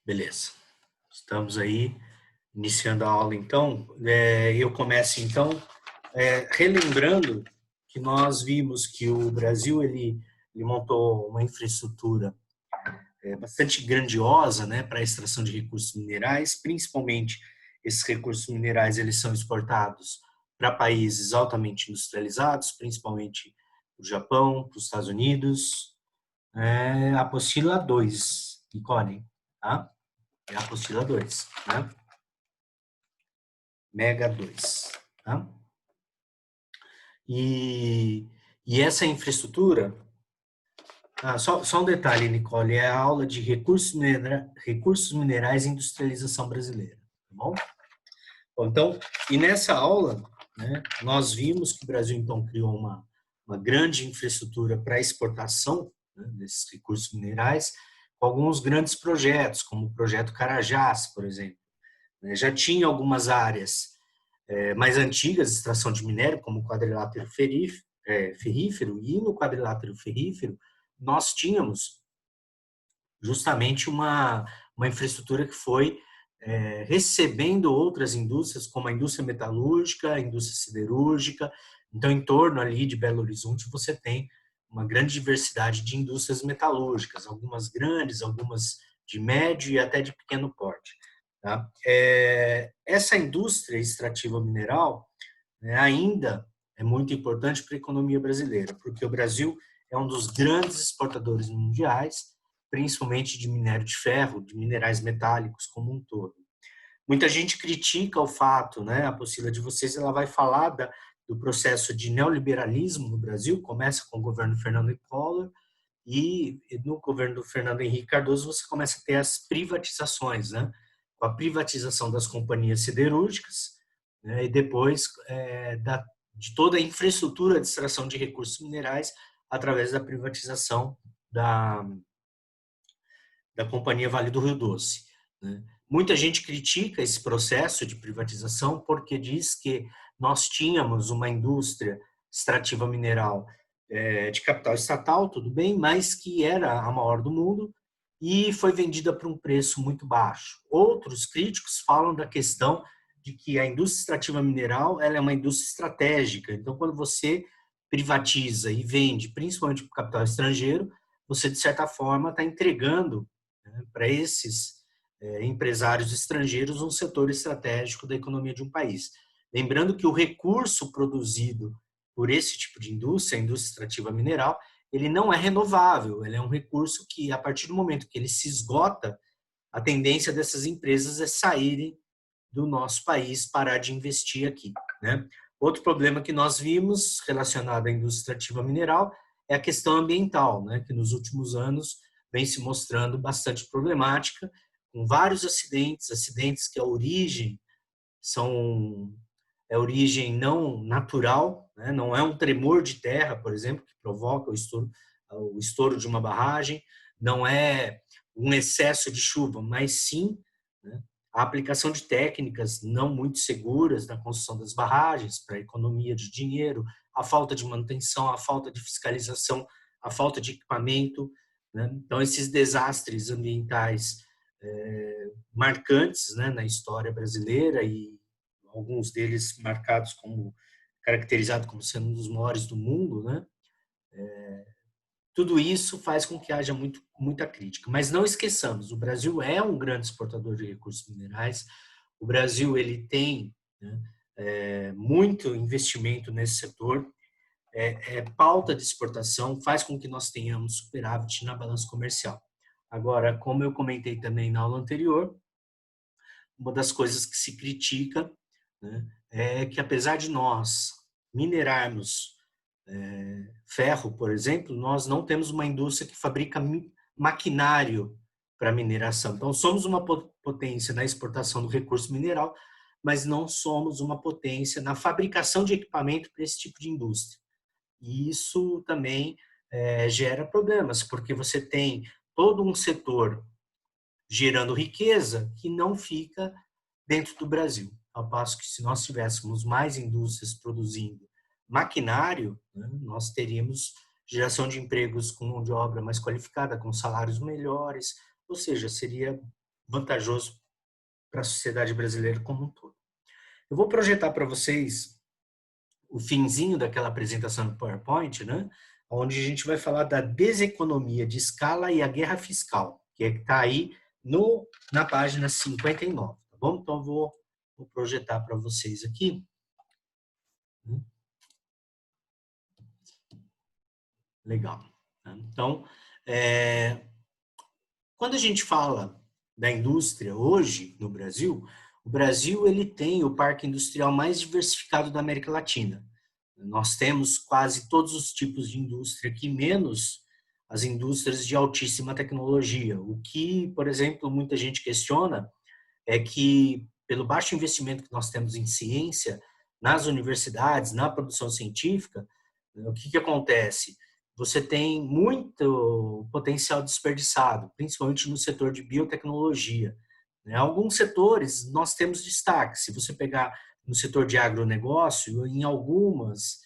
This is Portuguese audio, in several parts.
Beleza. Estamos aí iniciando a aula, então. Eu começo, então, relembrando que nós vimos que o Brasil ele montou uma infraestrutura bastante grandiosa, né, para a extração de recursos minerais, principalmente esses recursos minerais eles são exportados para países altamente industrializados, principalmente para o Japão, para os Estados Unidos. Apostila 2, Nicole, tá? É a apostila 2, né? Mega 2, tá? E essa infraestrutura, só um detalhe, Nicole, é a aula de recursos minerais e industrialização brasileira, tá bom? Então, e nessa aula, né, nós vimos que o Brasil, então, criou uma grande infraestrutura para exportação, né, desses recursos minerais, com alguns grandes projetos, como o projeto Carajás, por exemplo. Já tinha algumas áreas mais antigas de extração de minério, como o quadrilátero ferrífero, e no quadrilátero ferrífero nós tínhamos justamente uma infraestrutura que foi recebendo outras indústrias, como a indústria metalúrgica, a indústria siderúrgica. Então, em torno ali de Belo Horizonte, você tem uma grande diversidade de indústrias metalúrgicas, algumas grandes, algumas de médio e até de pequeno porte. Tá? Essa indústria extrativa mineral, né, ainda é muito importante para a economia brasileira, porque o Brasil é um dos grandes exportadores mundiais, principalmente de minério de ferro, de minerais metálicos como um todo. Muita gente critica o fato, né, a Priscila de vocês, ela vai falar do processo de neoliberalismo no Brasil, começa com o governo Fernando Collor, e no governo do Fernando Henrique Cardoso você começa a ter as privatizações, né, com a privatização das companhias siderúrgicas, né, e depois de toda a infraestrutura de extração de recursos minerais através da privatização da Companhia Vale do Rio Doce, né? Muita gente critica esse processo de privatização porque diz que nós tínhamos uma indústria extrativa mineral de capital estatal, tudo bem, mas que era a maior do mundo e foi vendida por um preço muito baixo. Outros críticos falam da questão de que a indústria extrativa mineral ela é uma indústria estratégica. Então, quando você privatiza e vende, principalmente para o capital estrangeiro, você, de certa forma, está entregando, né, para esses empresários estrangeiros um setor estratégico da economia de um país. Lembrando que o recurso produzido por esse tipo de indústria, a indústria extrativa mineral, ele não é renovável, ele é um recurso que, a partir do momento que ele se esgota, a tendência dessas empresas é saírem do nosso país, parar de investir aqui, né? Outro problema que nós vimos relacionado à indústria extrativa mineral é a questão ambiental, né, que nos últimos anos vem se mostrando bastante problemática, com vários acidentes que a origem é origem não natural, né? Não é um tremor de terra, por exemplo, que provoca o estouro de uma barragem, não é um excesso de chuva, mas sim, né, a aplicação de técnicas não muito seguras na construção das barragens para economia de dinheiro, a falta de manutenção, a falta de fiscalização, a falta de equipamento, né? Então, esses desastres ambientais marcantes, né, na história brasileira e alguns deles marcados como caracterizado como sendo um dos maiores do mundo, né? Tudo isso faz com que haja muita crítica. Mas não esqueçamos, o Brasil é um grande exportador de recursos minerais. O Brasil ele tem, né, muito investimento nesse setor. Pauta de exportação faz com que nós tenhamos superávit na balança comercial. Agora, como eu comentei também na aula anterior, uma das coisas que se critica, né, é que, apesar de nós minerarmos ferro, por exemplo, nós não temos uma indústria que fabrica maquinário para mineração. Então, somos uma potência na exportação do recurso mineral, mas não somos uma potência na fabricação de equipamento para esse tipo de indústria. E isso também gera problemas, porque você tem todo um setor gerando riqueza que não fica dentro do Brasil. Ao passo que, se nós tivéssemos mais indústrias produzindo maquinário, né, nós teríamos geração de empregos com mão de obra mais qualificada, com salários melhores, ou seja, seria vantajoso para a sociedade brasileira como um todo. Eu vou projetar para vocês o finzinho daquela apresentação do PowerPoint, né? Onde a gente vai falar da deseconomia de escala e a guerra fiscal, que está aí na página 59, tá bom? Então, vou projetar para vocês aqui. Legal. Então, quando a gente fala da indústria hoje no Brasil, o Brasil ele tem o parque industrial mais diversificado da América Latina. Nós temos quase todos os tipos de indústria aqui, menos as indústrias de altíssima tecnologia. O que, por exemplo, muita gente questiona é que, pelo baixo investimento que nós temos em ciência, nas universidades, na produção científica, o que acontece? Você tem muito potencial desperdiçado, principalmente no setor de biotecnologia. Alguns setores nós temos destaque. Se você pegar no setor de agronegócio, em algumas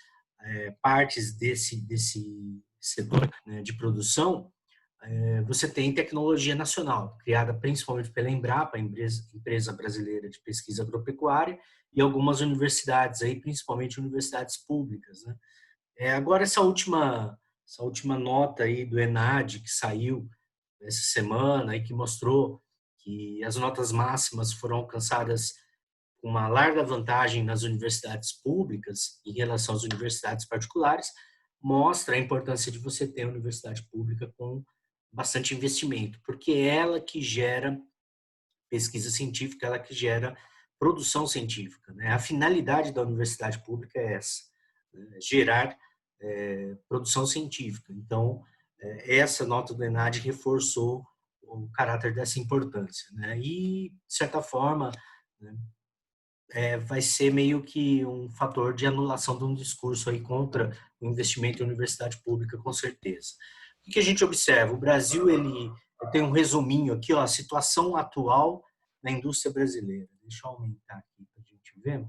partes desse setor, né, de produção, você tem tecnologia nacional, criada principalmente pela Embrapa, a empresa brasileira de pesquisa agropecuária, e algumas universidades, aí, principalmente universidades públicas, né? Agora, essa última nota aí do ENAD, que saiu essa semana e que mostrou que as notas máximas foram alcançadas com uma larga vantagem nas universidades públicas em relação às universidades particulares, mostra a importância de você ter uma universidade pública com bastante investimento, porque é ela que gera pesquisa científica, ela que gera produção científica, né? A finalidade da universidade pública é essa, né? Gerar produção científica. Então, essa nota do ENAD reforçou o caráter dessa importância, né? E, de certa forma, né, vai ser meio que um fator de anulação de um discurso aí contra o investimento em universidade pública, com certeza. O que a gente observa? O Brasil, ele tem um resuminho aqui, ó, a situação atual na indústria brasileira. Deixa eu aumentar aqui para a gente ver.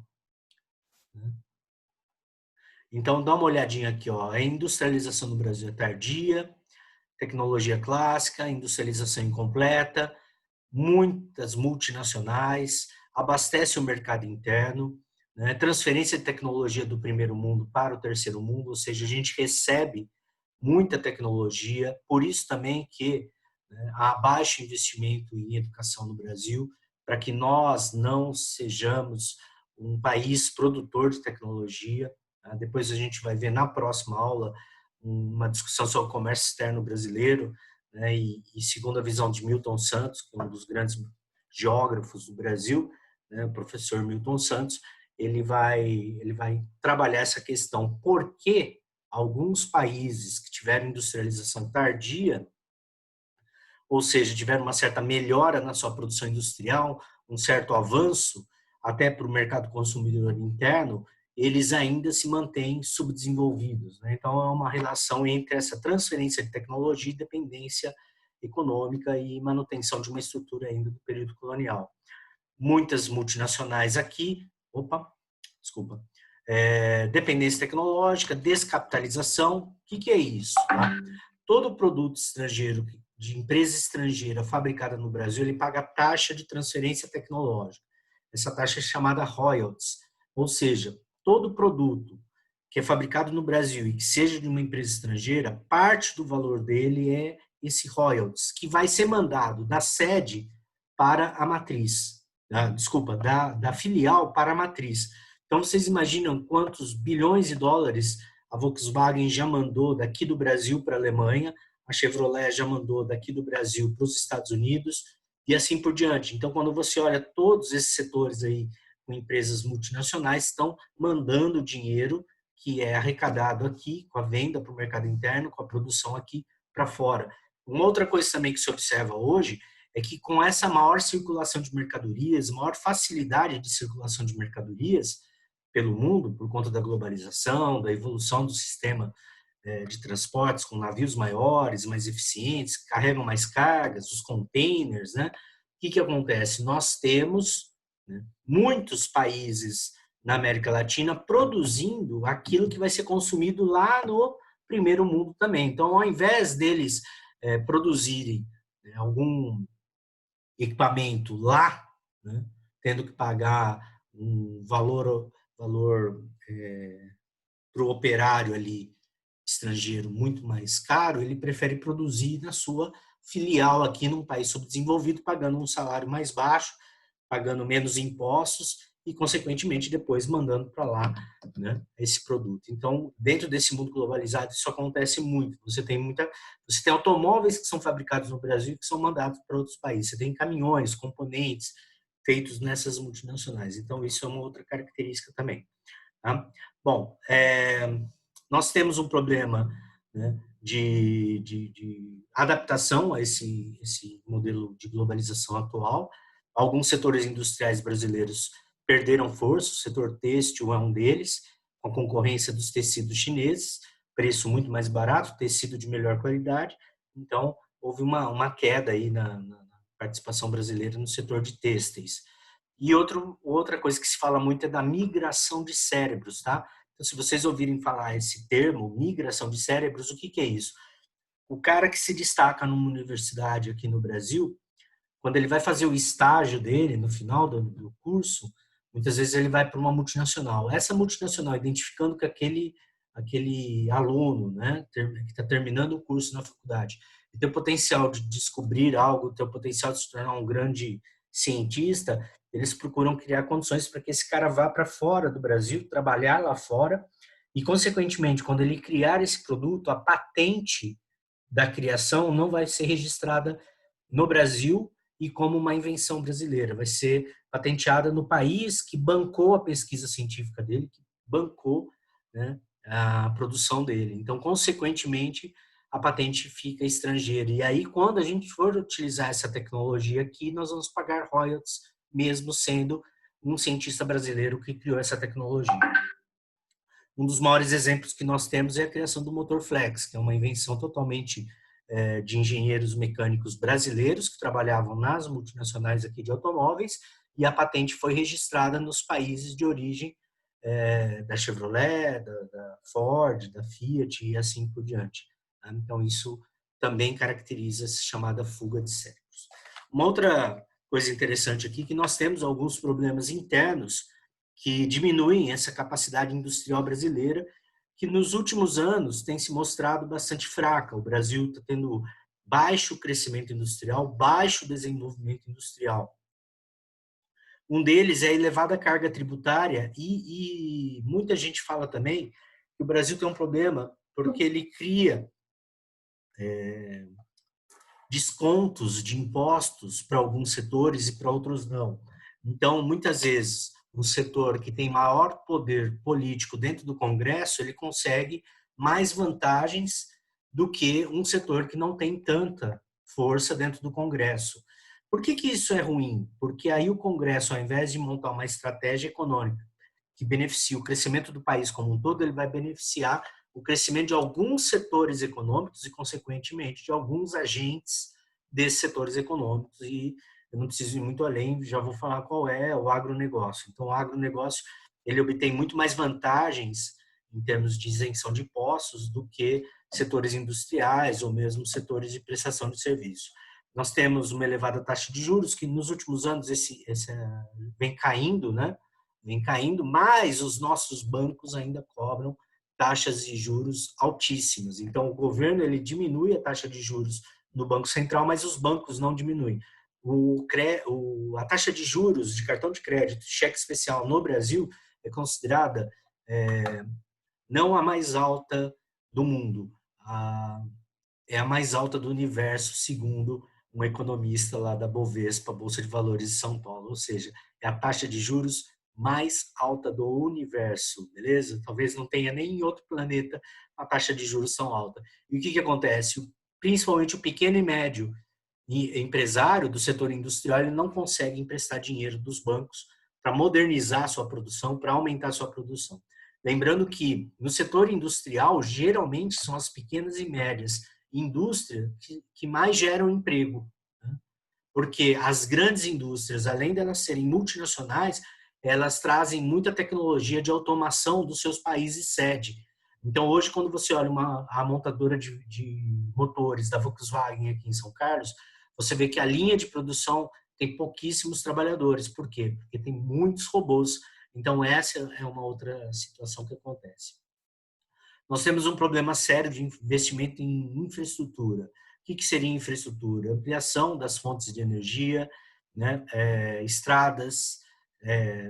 Então, dá uma olhadinha aqui, ó. A industrialização no Brasil é tardia, tecnologia clássica, industrialização incompleta, muitas multinacionais, abastece o mercado interno, né? Transferência de tecnologia do primeiro mundo para o terceiro mundo, ou seja, a gente recebe muita tecnologia, por isso também que, né, há baixo investimento em educação no Brasil, para que nós não sejamos um país produtor de tecnologia. Depois a gente vai ver na próxima aula uma discussão sobre o comércio externo brasileiro, né, e segundo a visão de Milton Santos, que é um dos grandes geógrafos do Brasil, né, o professor Milton Santos, ele vai trabalhar essa questão. Por que alguns países que tiveram industrialização tardia, ou seja, tiveram uma certa melhora na sua produção industrial, um certo avanço até para o mercado consumidor interno, eles ainda se mantêm subdesenvolvidos, né? Então, é uma relação entre essa transferência de tecnologia e dependência econômica e manutenção de uma estrutura ainda do período colonial. Muitas multinacionais aqui, dependência tecnológica, descapitalização. O que é isso? Tá? Todo produto estrangeiro, de empresa estrangeira fabricada no Brasil, ele paga taxa de transferência tecnológica. Essa taxa é chamada royalties, ou seja, todo produto que é fabricado no Brasil e que seja de uma empresa estrangeira, parte do valor dele é esse royalties, que vai ser mandado da sede para a matriz, da filial para a matriz. Então, vocês imaginam quantos bilhões de dólares a Volkswagen já mandou daqui do Brasil para a Alemanha, a Chevrolet já mandou daqui do Brasil para os Estados Unidos e assim por diante. Então, quando você olha todos esses setores aí com empresas multinacionais, estão mandando dinheiro que é arrecadado aqui com a venda para o mercado interno, com a produção aqui para fora. Uma outra coisa também que se observa hoje é que com essa maior circulação de mercadorias, maior facilidade de circulação de mercadorias pelo mundo, por conta da globalização, da evolução do sistema de transportes com navios maiores, mais eficientes, que carregam mais cargas, os containers, né? O que acontece? Nós temos, né, muitos países na América Latina produzindo aquilo que vai ser consumido lá no primeiro mundo também. Então, ao invés deles produzirem algum equipamento lá, né, tendo que pagar um valor para o operário ali estrangeiro muito mais caro, ele prefere produzir na sua filial aqui num país subdesenvolvido, pagando um salário mais baixo, pagando menos impostos e, consequentemente, depois mandando para lá, né, esse produto. Então, dentro desse mundo globalizado, isso acontece muito. Você tem automóveis que são fabricados no Brasil que são mandados para outros países. Você tem caminhões, componentes feitos nessas multinacionais. Então, isso é uma outra característica também. Tá? Bom, nós temos um problema, né, de adaptação a esse modelo de globalização atual. Alguns setores industriais brasileiros perderam força, o setor têxtil é um deles, com a concorrência dos tecidos chineses, preço muito mais barato, tecido de melhor qualidade. Então, houve uma queda aí na participação brasileira no setor de têxteis. E outra coisa que se fala muito é da migração de cérebros, tá? Então, se vocês ouvirem falar esse termo, migração de cérebros, o que é isso? O cara que se destaca numa universidade aqui no Brasil, quando ele vai fazer o estágio dele, no final do curso, muitas vezes ele vai para uma multinacional. Essa multinacional, identificando que aquele aluno, né, que está terminando o curso na faculdade, tem o potencial de descobrir algo, tem o potencial de se tornar um grande cientista, eles procuram criar condições para que esse cara vá para fora do Brasil, trabalhar lá fora, e, consequentemente, quando ele criar esse produto, a patente da criação não vai ser registrada no Brasil e como uma invenção brasileira. Vai ser patenteada no país que bancou a pesquisa científica dele, que bancou, né, a produção dele. Então, consequentemente, a patente fica estrangeira. E aí, quando a gente for utilizar essa tecnologia aqui, nós vamos pagar royalties, mesmo sendo um cientista brasileiro que criou essa tecnologia. Um dos maiores exemplos que nós temos é a criação do motor flex, que é uma invenção totalmente de engenheiros mecânicos brasileiros que trabalhavam nas multinacionais aqui de automóveis, e a patente foi registrada nos países de origem da Chevrolet, da Ford, da Fiat e assim por diante. Então, isso também caracteriza essa chamada fuga de cérebros. Uma outra coisa interessante aqui é que nós temos alguns problemas internos que diminuem essa capacidade industrial brasileira, que nos últimos anos tem se mostrado bastante fraca. O Brasil está tendo baixo crescimento industrial, baixo desenvolvimento industrial. Um deles é a elevada carga tributária e muita gente fala também que o Brasil tem um problema porque ele cria descontos de impostos para alguns setores e para outros não. Então, muitas vezes, um setor que tem maior poder político dentro do Congresso, ele consegue mais vantagens do que um setor que não tem tanta força dentro do Congresso. Por que isso é ruim? Porque aí o Congresso, ao invés de montar uma estratégia econômica que beneficie o crescimento do país como um todo, ele vai beneficiar o crescimento de alguns setores econômicos e, consequentemente, de alguns agentes desses setores econômicos. E eu não preciso ir muito além, já vou falar qual é o agronegócio. Então, o agronegócio, ele obtém muito mais vantagens em termos de isenção de impostos do que setores industriais ou mesmo setores de prestação de serviço. Nós temos uma elevada taxa de juros que nos últimos anos vem caindo, né? Vem caindo, mas os nossos bancos ainda cobram taxas de juros altíssimas. Então, o governo ele diminui a taxa de juros no Banco Central, mas os bancos não diminuem. A taxa de juros de cartão de crédito, cheque especial no Brasil é considerada não a mais alta do mundo, é a mais alta do universo, segundo um economista lá da Bovespa, Bolsa de Valores de São Paulo, ou seja, é a taxa de juros mais alta do universo, beleza? Talvez não tenha nem em outro planeta a taxa de juros tão alta. E o que acontece? Principalmente o pequeno e médio empresário do setor industrial, ele não consegue emprestar dinheiro dos bancos para modernizar sua produção, para aumentar sua produção. Lembrando que no setor industrial, geralmente são as pequenas e médias indústrias que mais geram emprego, né? Porque as grandes indústrias, além de elas serem multinacionais, elas trazem muita tecnologia de automação dos seus países sede. Então, hoje, quando você olha a montadora de motores da Volkswagen aqui em São Carlos, você vê que a linha de produção tem pouquíssimos trabalhadores. Por quê? Porque tem muitos robôs. Então, essa é uma outra situação que acontece. Nós temos um problema sério de investimento em infraestrutura. O que seria infraestrutura? Ampliação das fontes de energia, né? Estradas,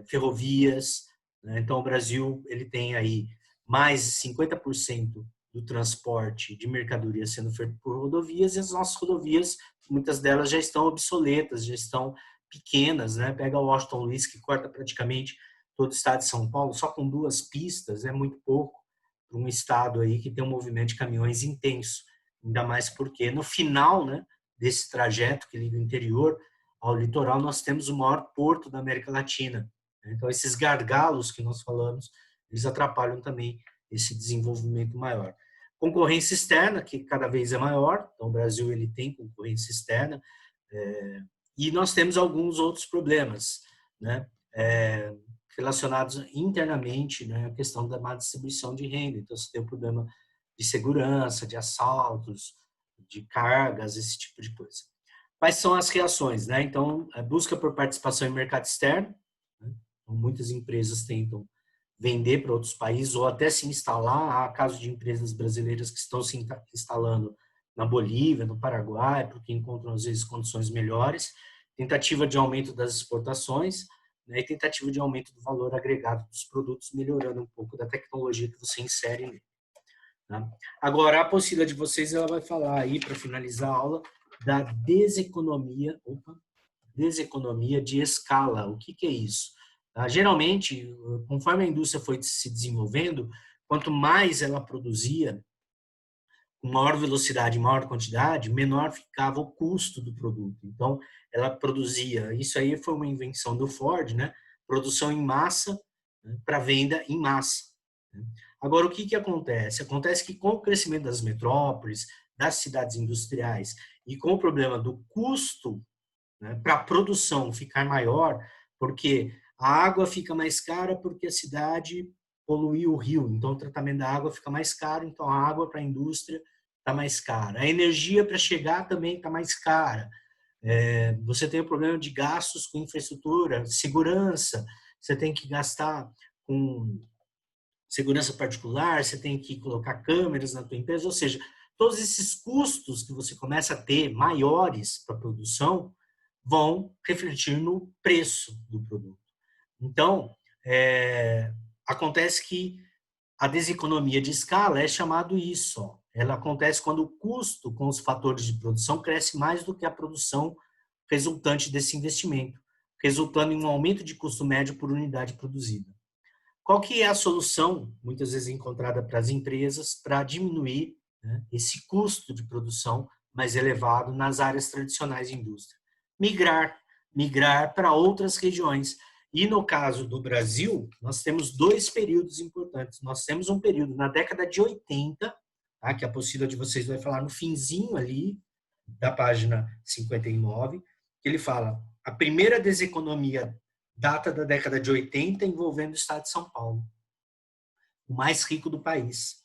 ferrovias. Né? Então, o Brasil ele tem aí mais de 50% do transporte de mercadoria sendo feito por rodovias, e as nossas rodovias, muitas delas já estão obsoletas, já estão pequenas. Né? Pega o Washington Luiz, que corta praticamente todo o estado de São Paulo, só com 2 pistas, é muito pouco para um estado aí que tem um movimento de caminhões intenso, ainda mais porque no final, né, desse trajeto que liga o interior ao litoral, nós temos o maior porto da América Latina. Então, esses gargalos que nós falamos, eles atrapalham também esse desenvolvimento maior. Concorrência externa, que cada vez é maior, então o Brasil ele tem concorrência externa, e nós temos alguns outros problemas, né? Relacionados internamente, né, a questão da má distribuição de renda. Então, você tem o problema de segurança, de assaltos, de cargas, esse tipo de coisa. Quais são as reações? Né? Então, a busca por participação em mercado externo. Né? Então, muitas empresas tentam vender para outros países ou até se instalar. Há casos de empresas brasileiras que estão se instalando na Bolívia, no Paraguai, porque encontram, às vezes, condições melhores. Tentativa de aumento das exportações, né, e tentativa de aumento do valor agregado dos produtos, melhorando um pouco da tecnologia que você insere nele. Tá? Agora, a apostila de vocês ela vai falar aí, para finalizar a aula, da deseconomia de escala. O que é isso? Tá? Geralmente, conforme a indústria foi se desenvolvendo, quanto mais ela produzia, com maior velocidade e maior quantidade, menor ficava o custo do produto. Então, ela produzia, isso aí foi uma invenção do Ford, né? Produção em massa, né? Para venda em massa. Né? Agora, o que acontece? Acontece que com o crescimento das metrópoles, das cidades industriais e com o problema do custo, né, para a produção ficar maior, porque a água fica mais cara porque a cidade poluiu o rio, então o tratamento da água fica mais caro, então a água para a indústria está mais cara. A energia para chegar também está mais cara. Você tem o problema de gastos com infraestrutura, segurança, você tem que gastar com segurança particular, você tem que colocar câmeras na tua empresa, ou seja, todos esses custos que você começa a ter maiores para a produção vão refletir no preço do produto. Então, acontece que a deseconomia de escala é chamado isso. Ó. Ela acontece quando o custo com os fatores de produção cresce mais do que a produção resultante desse investimento, resultando em um aumento de custo médio por unidade produzida. Qual que é a solução, muitas vezes encontrada para as empresas, para diminuir, né, esse custo de produção mais elevado nas áreas tradicionais de indústria? Migrar para outras regiões. E no caso do Brasil, nós temos 2 períodos importantes. Nós temos um período na década de 80, tá, que a apostila de vocês vai falar no finzinho ali da página 59, que ele fala a primeira deseconomia data da década de 80, envolvendo o estado de São Paulo, o mais rico do país.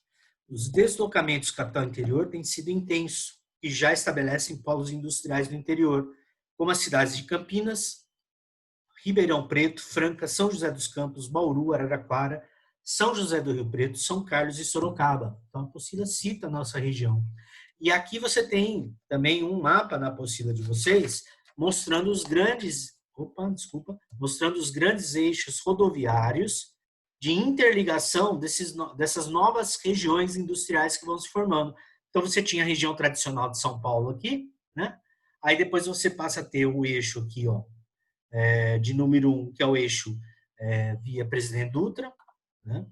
Os deslocamentos capital interior têm sido intensos e já estabelecem polos industriais no interior, como as cidades de Campinas, Ribeirão Preto, Franca, São José dos Campos, Bauru, Araraquara, São José do Rio Preto, São Carlos e Sorocaba. Então, a apostila cita a nossa região. E aqui você tem também um mapa na apostila de vocês, mostrando os grandes eixos rodoviários de interligação dessas novas regiões industriais que vão se formando. Então, você tinha a região tradicional de São Paulo aqui, né? Aí depois você passa a ter o eixo aqui, ó, de número 1, que é o eixo via Presidente Dutra, né?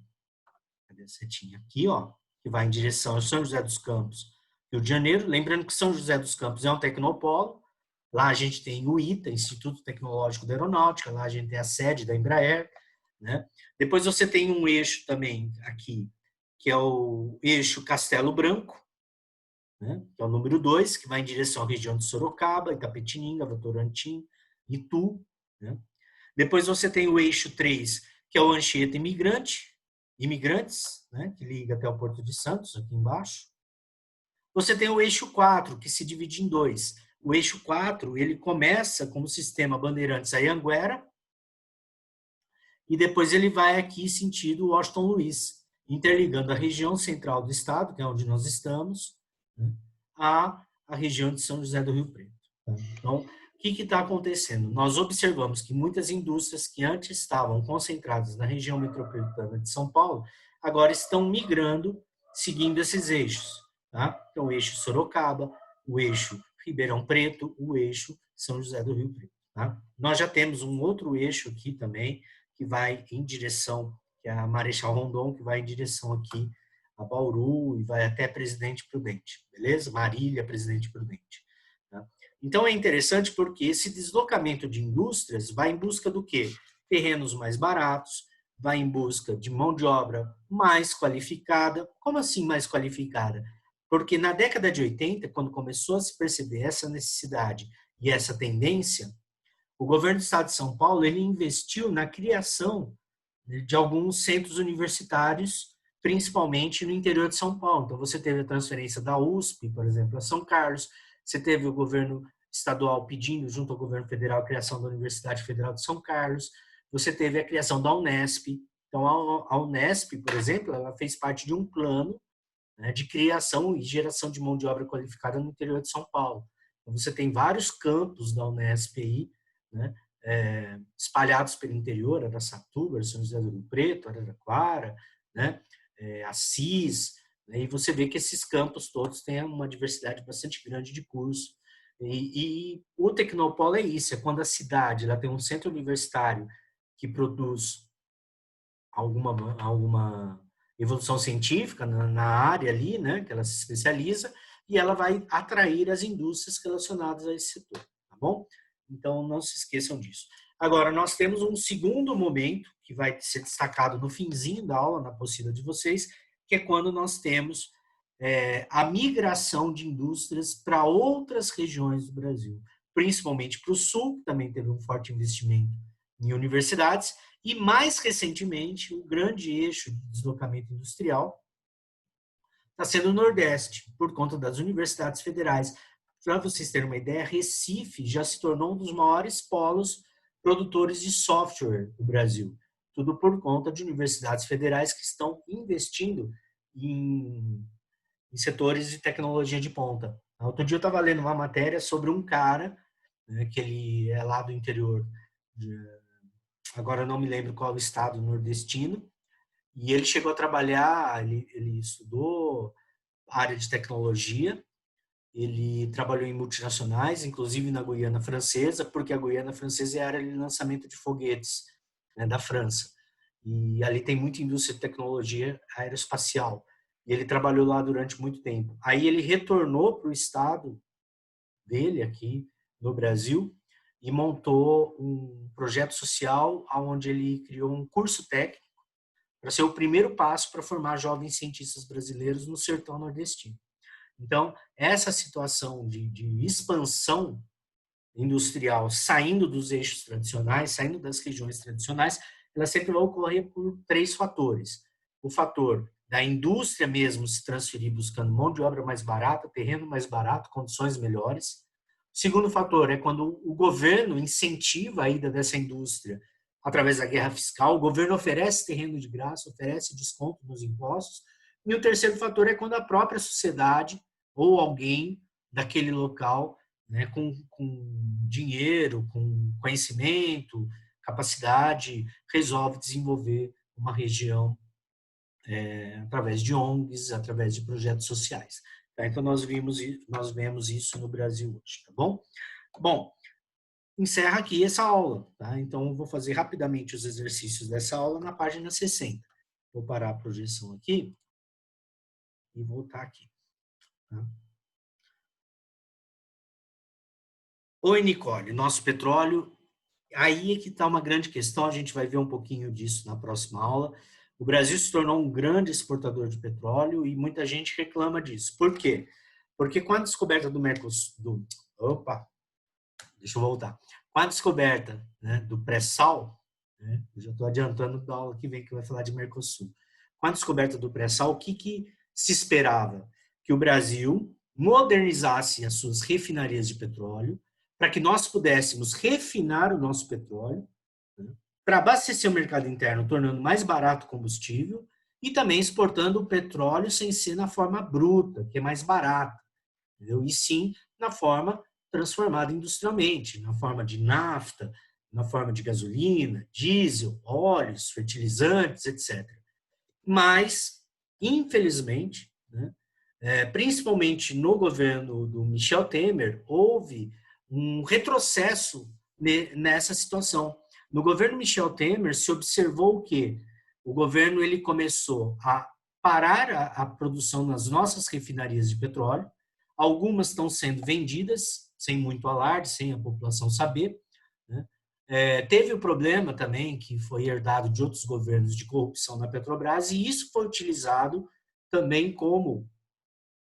Cadê a setinha? Aqui, ó, que vai em direção a São José dos Campos, Rio de Janeiro. Lembrando que São José dos Campos é um tecnopolo. Lá a gente tem o ITA, Instituto Tecnológico da Aeronáutica, lá a gente tem a sede da Embraer, né? Depois você tem um eixo também aqui, que é o eixo Castelo Branco, né? Que é o número 2, que vai em direção à região de Sorocaba, Itapetininga, Votorantim, Itu, né? Depois você tem o eixo 3, que é o Anchieta Imigrante, Imigrantes, né, que liga até o Porto de Santos, aqui embaixo. Você tem o eixo 4, que se divide em dois. O eixo 4, ele começa como sistema Bandeirantes-Anhanguera, e depois ele vai aqui sentido Washington Luiz, interligando a região central do estado, que é onde nós estamos, né, a região de São José do Rio Preto. Então, o que está acontecendo? Nós observamos que muitas indústrias que antes estavam concentradas na região metropolitana de São Paulo, agora estão migrando, seguindo esses eixos. Tá? Então, o eixo Sorocaba, o eixo Ribeirão Preto, o eixo São José do Rio Preto. Tá? Nós já temos um outro eixo aqui também, que vai em direção, que é a Marechal Rondon, que vai em direção aqui a Bauru e vai até Presidente Prudente, beleza? Marília, Presidente Prudente. Tá? Então é interessante porque esse deslocamento de indústrias vai em busca do quê? Terrenos mais baratos, vai em busca de mão de obra mais qualificada. Como assim mais qualificada? Porque na década de 80, quando começou a se perceber essa necessidade e essa tendência, o governo do estado de São Paulo ele investiu na criação de alguns centros universitários, principalmente no interior de São Paulo. Então, você teve a transferência da USP, por exemplo, a São Carlos, você teve o governo estadual pedindo, junto ao governo federal, a criação da Universidade Federal de São Carlos, você teve a criação da Unesp. Então, a Unesp, por exemplo, ela fez parte de um plano, né, de criação e geração de mão de obra qualificada no interior de São Paulo. Então, você tem vários campos da Unesp aí, né, espalhados pelo interior, Araçatuba, São José do Rio Preto, Araraquara, né, Assis, né, e você vê que esses campos todos têm uma diversidade bastante grande de cursos. E o Tecnopolo é isso, é quando a cidade ela tem um centro universitário que produz alguma evolução científica na área ali, né, que ela se especializa, e ela vai atrair as indústrias relacionadas a esse setor, tá bom? Então, não se esqueçam disso. Agora, nós temos um segundo momento, que vai ser destacado no finzinho da aula, na apostila de vocês, que é quando nós temos a migração de indústrias para outras regiões do Brasil, principalmente para o Sul, que também teve um forte investimento em universidades, e mais recentemente, o grande eixo de deslocamento industrial está sendo o Nordeste, por conta das universidades federais. Para vocês terem uma ideia, Recife já se tornou um dos maiores polos produtores de software do Brasil. Tudo por conta de universidades federais que estão investindo em setores de tecnologia de ponta. Outro dia eu estava lendo uma matéria sobre um cara, né, que ele é lá do interior, agora eu não me lembro qual o estado nordestino, e ele chegou a trabalhar, ele estudou área de tecnologia, ele trabalhou em multinacionais, inclusive na Guiana Francesa, porque a Guiana Francesa é a área de lançamento de foguetes, né, da França. E ali tem muita indústria de tecnologia aeroespacial. E ele trabalhou lá durante muito tempo. Aí ele retornou para o estado dele, aqui no Brasil, e montou um projeto social onde ele criou um curso técnico para ser o primeiro passo para formar jovens cientistas brasileiros no sertão nordestino. Então, essa situação de expansão industrial, saindo dos eixos tradicionais, saindo das regiões tradicionais, ela sempre vai ocorrer por três fatores. O fator da indústria mesmo se transferir buscando mão de obra mais barata, terreno mais barato, condições melhores. O segundo fator é quando o governo incentiva a ida dessa indústria através da guerra fiscal, o governo oferece terreno de graça, oferece desconto nos impostos. E o terceiro fator é quando a própria sociedade ou alguém daquele local, né, com dinheiro, com conhecimento, capacidade, resolve desenvolver uma região através de ONGs, através de projetos sociais. Tá? Então, nós vemos isso no Brasil hoje, tá bom? Bom, encerra aqui essa aula, tá? Então, eu vou fazer rapidamente os exercícios dessa aula na página 60. Vou parar a projeção aqui e voltar aqui. Tá? Oi, Nicole, nosso petróleo, aí é que está uma grande questão, a gente vai ver um pouquinho disso na próxima aula. O Brasil se tornou um grande exportador de petróleo e muita gente reclama disso. Por quê? Porque com a descoberta do Mercosul, deixa eu voltar. Com a descoberta, né, do pré-sal, né, eu já estou adiantando da aula que vem que vai falar de Mercosul. com a descoberta do pré-sal, o que se esperava? Que o Brasil modernizasse as suas refinarias de petróleo, para que nós pudéssemos refinar o nosso petróleo, né, para abastecer o mercado interno, tornando mais barato o combustível, e também exportando o petróleo sem ser na forma bruta, que é mais barato, entendeu? E sim na forma transformada industrialmente, na forma de nafta, na forma de gasolina, diesel, óleos, fertilizantes, etc. Mas, infelizmente, né, principalmente no governo do Michel Temer, houve um retrocesso nessa situação. No governo Michel Temer se observou que o governo ele começou a parar a produção nas nossas refinarias de petróleo. Algumas estão sendo vendidas sem muito alarde, sem a população saber, né? Teve o problema também, que foi herdado de outros governos, de corrupção na Petrobras, e isso foi utilizado também como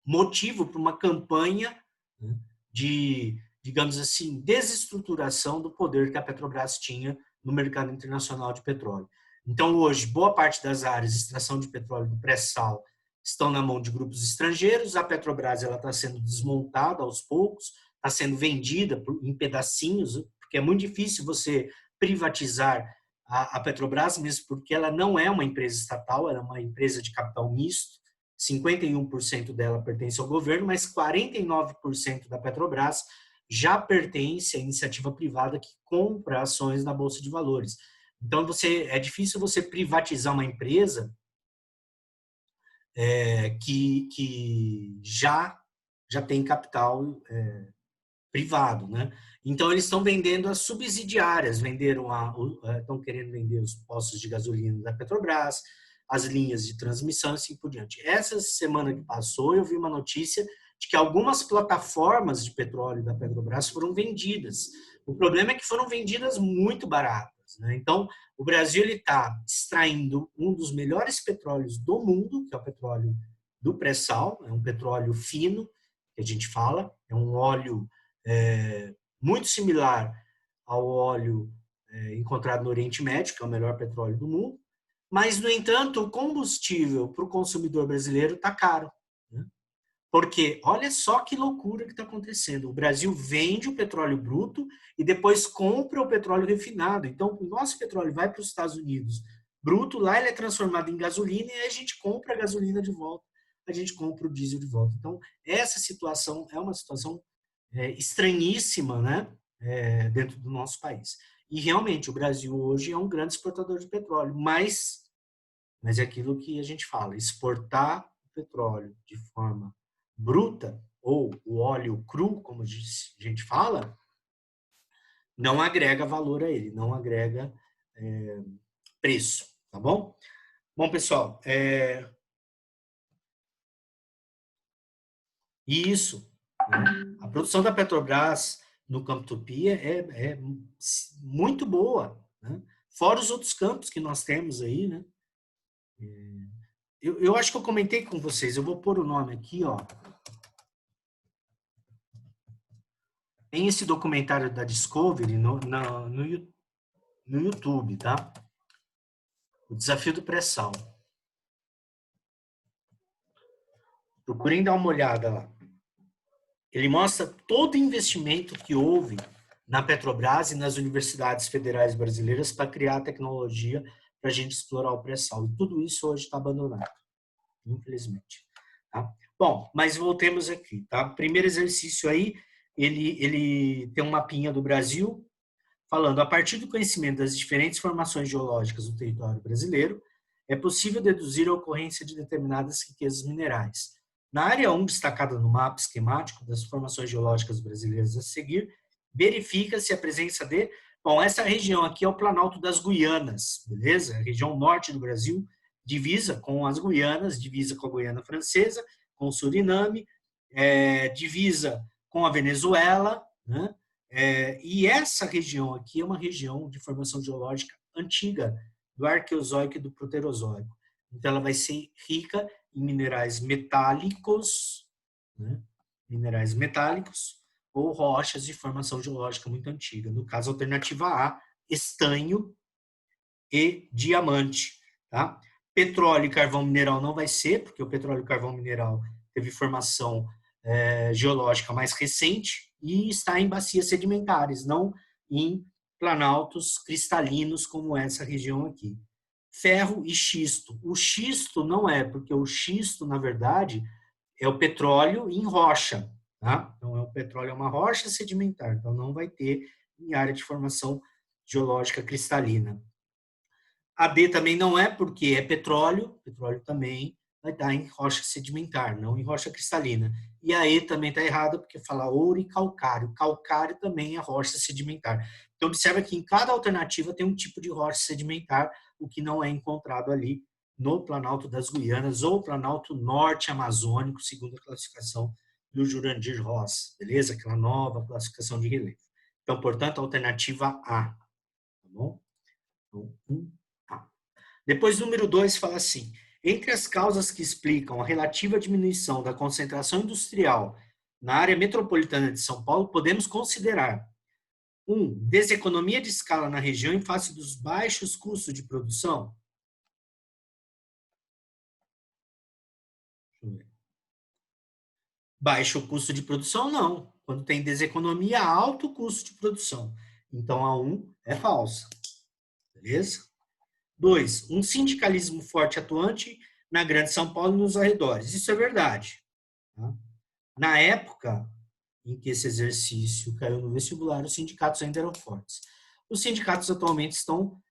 motivo para uma campanha, né, de, digamos assim, desestruturação do poder que a Petrobras tinha no mercado internacional de petróleo. Então, hoje, boa parte das áreas de extração de petróleo do pré-sal estão na mão de grupos estrangeiros, a Petrobras está sendo desmontada aos poucos, está sendo vendida em pedacinhos, porque é muito difícil você privatizar a Petrobras, mesmo porque ela não é uma empresa estatal, ela é uma empresa de capital misto. 51% dela pertence ao governo, mas 49% da Petrobras já pertence à iniciativa privada que compra ações na Bolsa de Valores. Então, é difícil você privatizar uma empresa que já tem capital privado, né? Então, eles estão vendendo as subsidiárias, estão querendo vender os postos de gasolina da Petrobras, as linhas de transmissão e assim por diante. Essa semana que passou, eu vi uma notícia de que algumas plataformas de petróleo da Petrobras foram vendidas. O problema é que foram vendidas muito baratas, né? Então, o Brasil está extraindo um dos melhores petróleos do mundo, que é o petróleo do pré-sal, é um petróleo fino, que a gente fala, é um óleo muito similar ao óleo encontrado no Oriente Médio, que é o melhor petróleo do mundo, mas, no entanto, o combustível para o consumidor brasileiro está caro, né? Porque olha só que loucura que está acontecendo. O Brasil vende o petróleo bruto e depois compra o petróleo refinado. Então, o nosso petróleo vai para os Estados Unidos bruto, lá ele é transformado em gasolina e aí a gente compra a gasolina de volta, a gente compra o diesel de volta. Então, essa situação é uma situação estranhíssima, né, dentro do nosso país. E realmente o Brasil hoje é um grande exportador de petróleo, mas é aquilo que a gente fala, exportar o petróleo de forma bruta ou o óleo cru, como a gente fala, não agrega valor a ele, não agrega preço, tá bom? Bom, pessoal, isso, né? A produção da Petrobras no Campo Tupi é muito boa, né? Fora os outros campos que nós temos aí, né? Eu acho que eu comentei com vocês, eu vou pôr o nome aqui, ó. Tem esse documentário da Discovery no YouTube, tá? O Desafio do Pré-Sal. Procurem dar uma olhada lá. Ele mostra todo o investimento que houve na Petrobras e nas universidades federais brasileiras para criar a tecnologia para a gente explorar o pré-sal. E tudo isso hoje está abandonado, infelizmente. Tá? Bom, mas voltemos aqui. Tá? Primeiro exercício aí, ele tem um mapinha do Brasil, falando, a partir do conhecimento das diferentes formações geológicas do território brasileiro, é possível deduzir a ocorrência de determinadas riquezas minerais. Na área 1, destacada no mapa esquemático das formações geológicas brasileiras a seguir, verifica-se a presença de... Bom, essa região aqui é o Planalto das Guianas, beleza? A região norte do Brasil, divisa com as Guianas, divisa com a Guiana Francesa, com o Suriname, divisa com a Venezuela, né? E essa região aqui é uma região de formação geológica antiga, do Arqueozoico e do Proterozoico. Então, ela vai ser rica em minerais metálicos, né? Minerais metálicos ou rochas de formação geológica muito antiga. No caso, alternativa A, estanho e diamante. Tá? Petróleo e carvão mineral não vai ser, porque o petróleo e carvão mineral teve formação geológica mais recente e está em bacias sedimentares, não em planaltos cristalinos como essa região aqui. Ferro e xisto. O xisto não é, porque o xisto, na verdade, é o petróleo em rocha. Tá? Então, o petróleo é uma rocha sedimentar, então não vai ter em área de formação geológica cristalina. A D também não é, porque é petróleo também vai estar em rocha sedimentar, não em rocha cristalina. E a E também está errada, porque fala ouro e calcário. Calcário também é rocha sedimentar. Então, observa que em cada alternativa tem um tipo de rocha sedimentar, o que não é encontrado ali no Planalto das Guianas ou Planalto Norte Amazônico, segundo a classificação do Jurandir Ross, beleza? Aquela nova classificação de relevo. Então, portanto, a alternativa A, tá bom? Então, A. Depois, número 2 fala assim: entre as causas que explicam a relativa diminuição da concentração industrial na área metropolitana de São Paulo, podemos considerar 1. Deseconomia de escala na região em face dos baixos custos de produção. Baixo custo de produção, não. Quando tem deseconomia, alto custo de produção. Então, a 1 é falsa. Beleza? 2. Um sindicalismo forte atuante na Grande São Paulo e nos arredores. Isso é verdade. Tá? Na época em que esse exercício caiu no vestibular, os sindicatos ainda eram fortes. Os sindicatos atualmente estão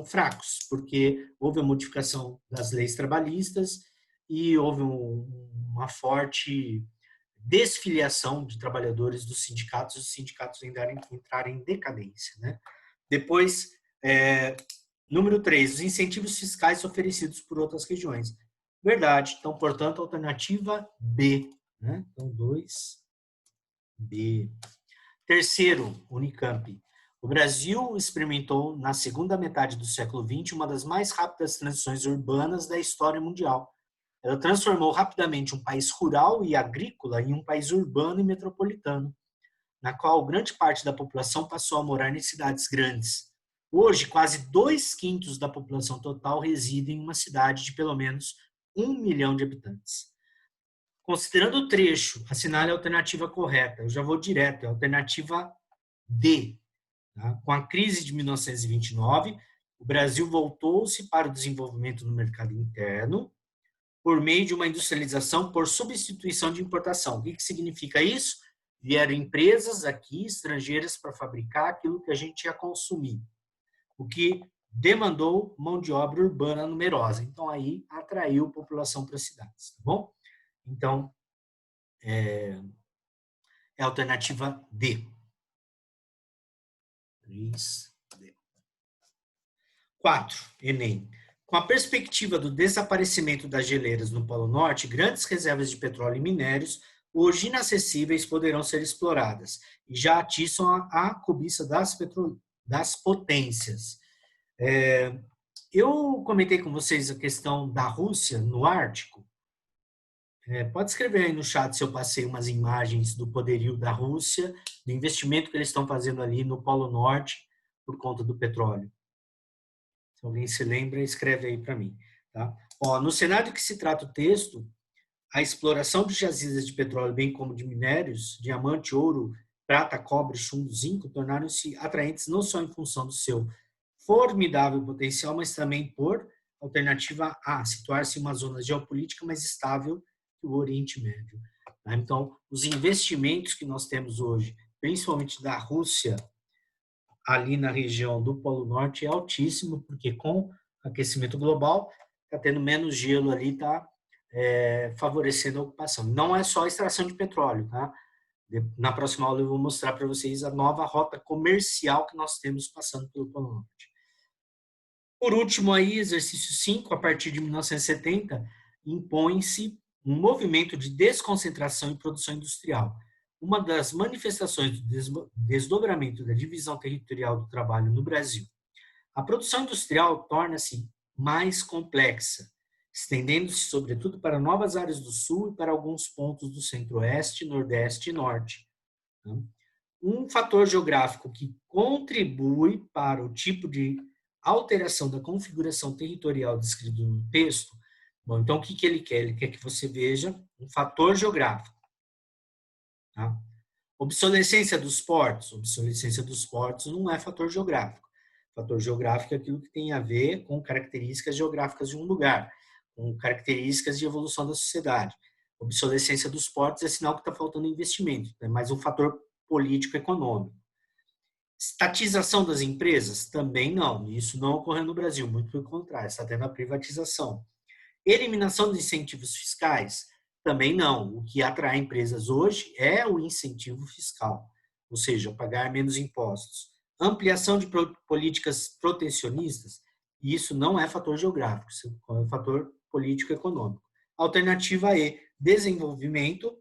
fracos, porque houve a modificação das leis trabalhistas e houve uma forte desfiliação de trabalhadores dos sindicatos, os sindicatos entraram em decadência. Né? Depois, número 3, os incentivos fiscais oferecidos por outras regiões. Verdade. Então, portanto, alternativa B. Né? Então, 2B. Terceiro, Unicamp. O Brasil experimentou, na segunda metade do século XX, uma das mais rápidas transições urbanas da história mundial. Ela transformou rapidamente um país rural e agrícola em um país urbano e metropolitano, na qual grande parte da população passou a morar em cidades grandes. Hoje, quase 2/5 da população total reside em uma cidade de pelo menos 1 milhão de habitantes. Considerando o trecho, assinale a alternativa correta. Eu já vou direto, é a alternativa D. Tá? Com a crise de 1929, o Brasil voltou-se para o desenvolvimento no mercado interno por meio de uma industrialização por substituição de importação. O que significa isso? Vieram empresas aqui, estrangeiras, para fabricar aquilo que a gente ia consumir, o que demandou mão de obra urbana numerosa. Então, aí atraiu população para as cidades, tá bom? Então, é a alternativa D. 3D. 4. Enem. Com a perspectiva do desaparecimento das geleiras no Polo Norte, grandes reservas de petróleo e minérios, hoje inacessíveis, poderão ser exploradas e já atiçam a cobiça das potências. Eu comentei com vocês a questão da Rússia no Ártico. Pode escrever aí no chat se eu passei umas imagens do poderio da Rússia, do investimento que eles estão fazendo ali no Polo Norte por conta do petróleo. Se alguém se lembra, escreve aí para mim. Tá? No cenário que se trata o texto, a exploração de jazidas de petróleo, bem como de minérios, diamante, ouro, prata, cobre, chumbo, zinco, tornaram-se atraentes não só em função do seu formidável potencial, mas também por alternativa A, situar-se em uma zona geopolítica mais estável que o Oriente Médio. Então, os investimentos que nós temos hoje, principalmente da Rússia, ali na região do Polo Norte, é altíssimo, porque com aquecimento global, está tendo menos gelo ali, está favorecendo a ocupação. Não é só a extração de petróleo, tá? Na próxima aula eu vou mostrar para vocês a nova rota comercial que nós temos passando pelo Polo Norte. Por último, aí, exercício 5, a partir de 1970, impõe-se um movimento de desconcentração e produção industrial. Uma das manifestações do desdobramento da divisão territorial do trabalho no Brasil. A produção industrial torna-se mais complexa, estendendo-se sobretudo para novas áreas do Sul e para alguns pontos do Centro-Oeste, Nordeste e Norte. Um fator geográfico que contribui para o tipo de alteração da configuração territorial descrito no texto, bom, então o que ele quer? Ele quer que você veja um fator geográfico. Tá? Obsolescência dos portos. Obsolescência dos portos não é fator geográfico. Fator geográfico é aquilo que tem a ver com características geográficas de um lugar, com características de evolução da sociedade. Obsolescência dos portos é sinal que está faltando investimento, é mais um fator político-econômico. Estatização das empresas? Também não. Isso não ocorreu no Brasil, muito pelo contrário, está tendo a privatização. Eliminação de incentivos fiscais? Também não. O que atrai empresas hoje é o incentivo fiscal, ou seja, pagar menos impostos. Ampliação de políticas protecionistas? Isso não é fator geográfico, isso é fator político-econômico. Alternativa E, desenvolvimento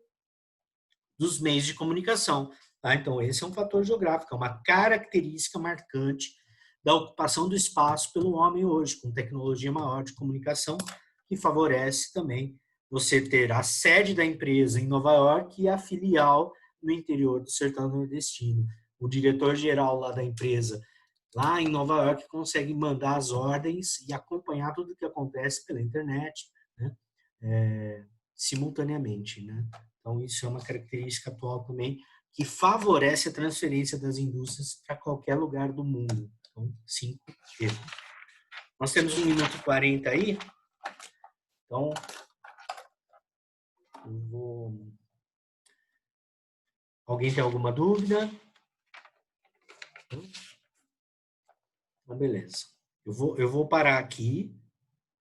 dos meios de comunicação. Tá? Então, esse é um fator geográfico, é uma característica marcante da ocupação do espaço pelo homem hoje, com tecnologia maior de comunicação, que favorece também você ter a sede da empresa em Nova York e a filial no interior do sertão nordestino. O diretor-geral lá da empresa, lá em Nova York, consegue mandar as ordens e acompanhar tudo o que acontece pela internet, né? Simultaneamente, né? Então, isso é uma característica atual também que favorece a transferência das indústrias para qualquer lugar do mundo. Então, 5E. Nós temos 1 minuto e 40 aí. Então, eu vou... Alguém tem alguma dúvida? Então, beleza. Eu vou parar aqui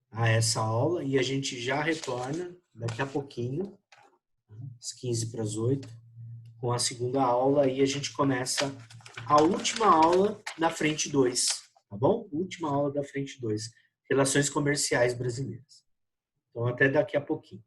a essa aula e a gente já retorna daqui a pouquinho, às 7:45, com a segunda aula e a gente começa a última aula da frente 2, tá bom? Última aula da frente 2, Relações Comerciais Brasileiras. Então, até daqui a pouquinho.